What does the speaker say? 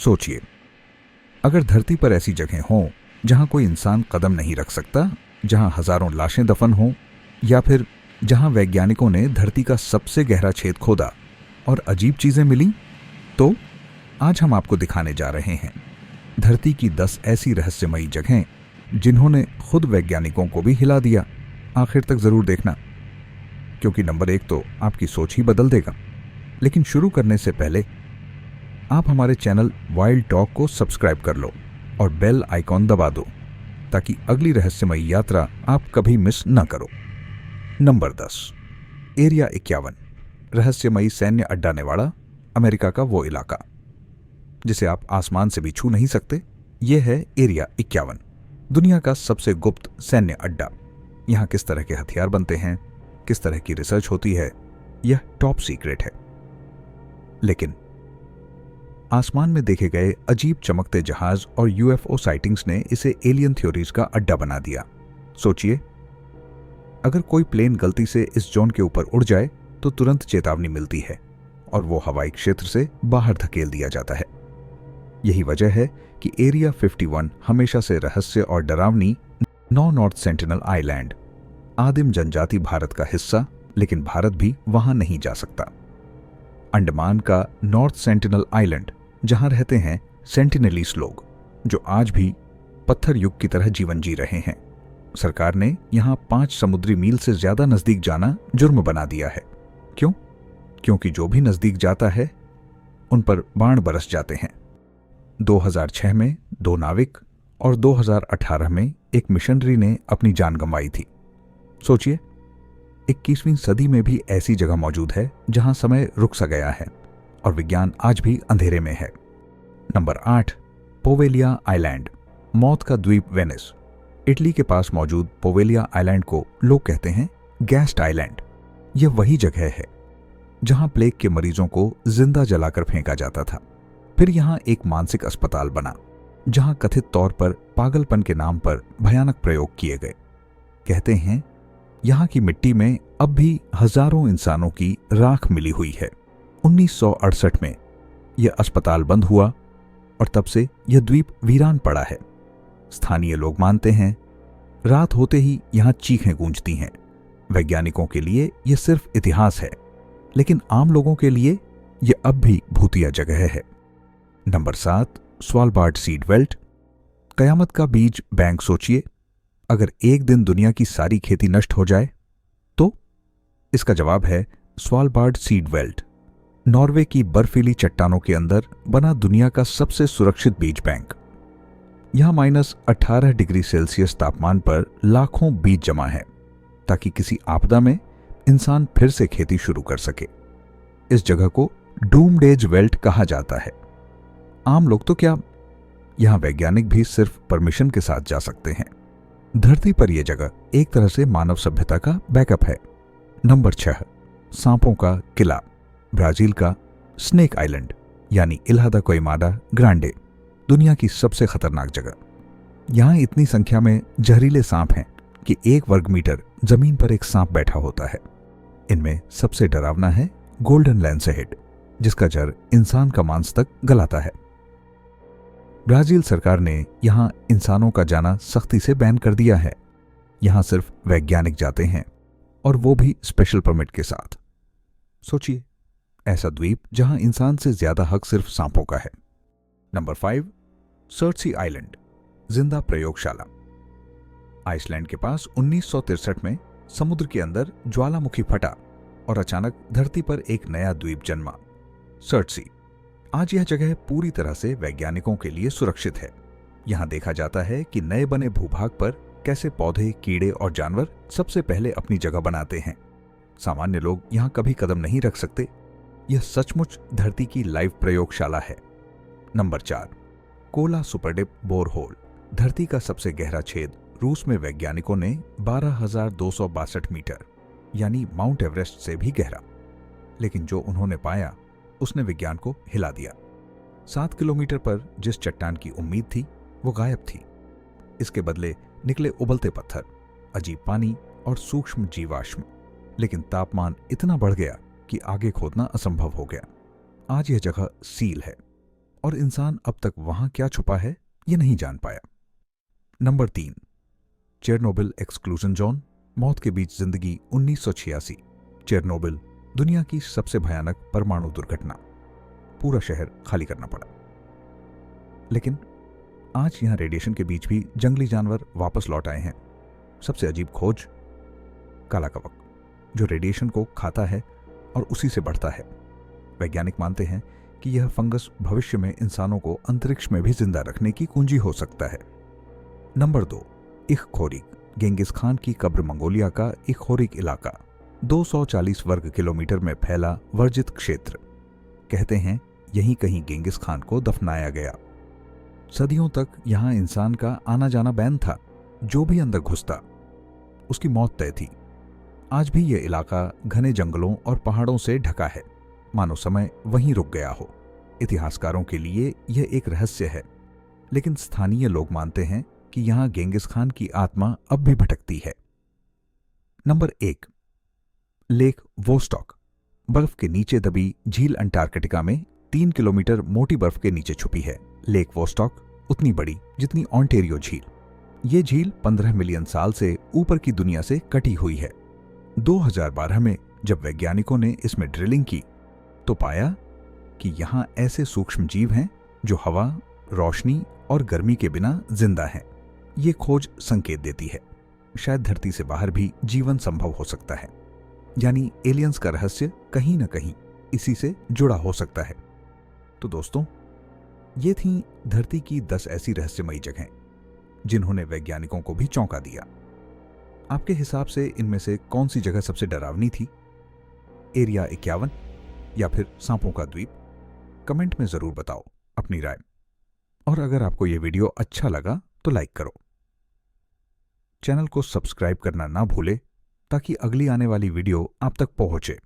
सोचिए, अगर धरती पर ऐसी जगह हों जहां कोई इंसान कदम नहीं रख सकता, जहां हजारों लाशें दफन हों, या फिर जहां वैज्ञानिकों ने धरती का सबसे गहरा छेद खोदा और अजीब चीजें मिली, तो आज हम आपको दिखाने जा रहे हैं धरती की 10 ऐसी रहस्यमयी जगहें जिन्होंने खुद वैज्ञानिकों को भी हिला दिया। आखिर तक जरूर देखना, क्योंकि नंबर 1 तो आपकी सोच ही बदल देगा। लेकिन शुरू करने से पहले आप हमारे चैनल वाइल्ड टॉक को सब्सक्राइब कर लो और बेल आइकॉन दबा दो, ताकि अगली रहस्यमयी यात्रा आप कभी मिस न करो। नंबर 10, एरिया 51, रहस्यमयी सैन्य अड्डा नेवाड़ा, अमेरिका का वो इलाका जिसे आप आसमान से भी छू नहीं सकते। यह है एरिया 51, दुनिया का सबसे गुप्त सैन्य अड्डा। यहाँ किस तरह के हथियार बनते हैं, किस तरह की रिसर्च होती है, यह टॉप सीक्रेट है। लेकिन आसमान में देखे गए अजीब चमकते जहाज और यूएफओ साइटिंग्स ने इसे एलियन थ्योरीज का अड्डा बना दिया। सोचिए, अगर कोई प्लेन गलती से इस जोन के ऊपर उड़ जाए तो तुरंत चेतावनी मिलती है और वो हवाई क्षेत्र से बाहर धकेल दिया जाता है। यही वजह है कि एरिया 51 हमेशा से रहस्य और डरावनी नॉर्थ सेंटिनल आइलैंड, आदिम जनजाति भारत का हिस्सा, लेकिन भारत भी वहां नहीं जा सकता। अंडमान का नॉर्थ सेंटिनल आइलैंड, जहां रहते हैं सेंटिनलीस लोग, जो आज भी पत्थर युग की तरह जीवन जी रहे हैं। सरकार ने यहां 5 समुद्री मील से ज्यादा नजदीक जाना जुर्म बना दिया है। क्यों? क्योंकि जो भी नजदीक जाता है उन पर बाण बरस जाते हैं। 2006 में 2 नाविक और 2018 में एक मिशनरी ने अपनी जान गंवाई थी। सोचिए, 21वीं सदी में भी ऐसी जगह मौजूद है जहां समय रुक सा गया है और विज्ञान आज भी अंधेरे में है। नंबर 8, पोवेलिया आइलैंड, मौत का द्वीप वेनिस। इटली के पास मौजूद पोवेलिया आइलैंड को लोग कहते हैं गैस्ट आइलैंड। यह वही जगह है जहां प्लेग के मरीजों को जिंदा जलाकर फेंका जाता था। फिर यहां एक मानसिक अस्पताल बना जहां कथित तौर पर पागलपन के नाम पर भयानक प्रयोग किए गए। कहते हैं यहां की मिट्टी में अब भी हजारों इंसानों की राख मिली हुई है। 1968 में यह अस्पताल बंद हुआ और तब से यह द्वीप वीरान पड़ा है। स्थानीय लोग मानते हैं रात होते ही यहां चीखें गूंजती हैं। वैज्ञानिकों के लिए यह सिर्फ इतिहास है, लेकिन आम लोगों के लिए यह अब भी भूतिया जगह है। नंबर 7, स्वालबार्ड सीड बेल्ट, कयामत का बीज बैंक। सोचिए, अगर एक दिन दुनिया की सारी खेती नष्ट हो जाए तो? इसका जवाब है स्वालबार्ड सीड बेल्ट, नॉर्वे की बर्फीली चट्टानों के अंदर बना दुनिया का सबसे सुरक्षित बीज बैंक। यहां -18 डिग्री सेल्सियस तापमान पर लाखों बीज जमा है ताकि किसी आपदा में इंसान फिर से खेती शुरू कर सके। इस जगह को डूमडेज वेल्ट कहा जाता है। आम लोग तो क्या, यहां वैज्ञानिक भी सिर्फ परमिशन के साथ जा सकते हैं। धरती पर यह जगह एक तरह से मानव सभ्यता का बैकअप है। नंबर 6, सांपों का किला, ब्राजील का स्नेक आइलैंड यानी इल्हा दा कोइमाडा ग्रांडे, दुनिया की सबसे खतरनाक जगह। यहां इतनी संख्या में जहरीले सांप हैं कि 1 वर्ग मीटर जमीन पर एक सांप बैठा होता है। इनमें सबसे डरावना है गोल्डन लैंसेहेड, जिसका जर इंसान का मांस तक गलाता है। ब्राजील सरकार ने यहां इंसानों का जाना सख्ती से बैन कर दिया है। यहां सिर्फ वैज्ञानिक जाते हैं, और वो भी स्पेशल परमिट के साथ। सोचिए, ऐसा द्वीप जहां इंसान से ज्यादा हक सिर्फ सांपों का है। नंबर 5, सर्टसी आइलैंड, जिंदा प्रयोगशाला। आइसलैंड के पास 1963 में समुद्र के अंदर ज्वालामुखी फटा और अचानक धरती पर एक नया द्वीप जन्मा, सर्टसी। आज यह जगह पूरी तरह से वैज्ञानिकों के लिए सुरक्षित है। यहां देखा जाता है कि नए बने भूभाग पर कैसे पौधे, कीड़े और जानवर सबसे पहले अपनी जगह बनाते हैं। सामान्य लोग यहां कभी कदम नहीं रख सकते। यह सचमुच धरती की लाइव प्रयोगशाला है। नंबर 4, कोला सुपरडिप बोरहोल, धरती का सबसे गहरा छेद। रूस में वैज्ञानिकों ने 12,262 मीटर यानी माउंट एवरेस्ट से भी गहरा, लेकिन जो उन्होंने पाया उसने विज्ञान को हिला दिया। 7 किलोमीटर पर जिस चट्टान की उम्मीद थी वो गायब थी। इसके बदले निकले उबलते पत्थर, अजीब पानी और सूक्ष्म जीवाश्म। लेकिन तापमान इतना बढ़ गया कि आगे खोदना असंभव हो गया। आज यह जगह सील है और इंसान अब तक वहां क्या छुपा है ये नहीं जान पाया। नंबर 3, चेरनोबिल एक्सक्लूजन जोन, मौत के बीच जिंदगी 1986। चेरनोबिल दुनिया की सबसे भयानक परमाणु दुर्घटना, पूरा शहर खाली करना पड़ा। लेकिन आज यहां रेडिएशन के बीच भी जंगली जानवर वापस लौट आए हैं। सबसे अजीब खोज, काला कवक, जो रेडिएशन को खाता है और उसी से बढ़ता है। वैज्ञानिक मानते हैं कि यह फंगस भविष्य में इंसानों को अंतरिक्ष में भी जिंदा रखने की कुंजी हो सकता है। नंबर 2, इखखोरीक, गेंगिस खान की कब्र, मंगोलिया का इखखोरीक इलाका, 240 वर्ग किलोमीटर में फैला वर्जित क्षेत्र। कहते हैं यहीं कहीं गेंगिस खान को दफनाया गया। सदियों तक यहां इंसान का आना जाना बैन था। जो भी अंदर घुसता उसकी मौत तय थी। आज भी यह इलाका घने जंगलों और पहाड़ों से ढका है, मानो समय वहीं रुक गया हो। इतिहासकारों के लिए यह एक रहस्य है, लेकिन स्थानीय लोग मानते हैं कि यहां गेंगिस खान की आत्मा अब भी भटकती है। नंबर 1, लेक वोस्टॉक, बर्फ के नीचे दबी झील अंटार्कटिका में 3 किलोमीटर मोटी बर्फ के नीचे छुपी है। लेक वोस्टॉक उतनी बड़ी जितनी ऑन्टेरियो झील। ये झील 15 मिलियन साल से ऊपर की दुनिया से कटी हुई है। 2012 में जब वैज्ञानिकों ने इसमें ड्रिलिंग की तो पाया कि यहां ऐसे सूक्ष्म जीव हैं जो हवा, रोशनी और गर्मी के बिना जिंदा हैं। ये खोज संकेत देती है शायद धरती से बाहर भी जीवन संभव हो सकता है। यानी एलियंस का रहस्य कहीं ना कहीं इसी से जुड़ा हो सकता है। तो दोस्तों, ये थीं धरती की 10 ऐसी रहस्यमयी जगहें जिन्होंने वैज्ञानिकों को भी चौंका दिया। आपके हिसाब से इनमें से कौन सी जगह सबसे डरावनी थी? एरिया 51 या फिर सांपों का द्वीप? कमेंट में जरूर बताओ अपनी राय। और अगर आपको यह वीडियो अच्छा लगा तो लाइक करो। चैनल को सब्सक्राइब करना ना भूले ताकि अगली आने वाली वीडियो आप तक पहुंचे।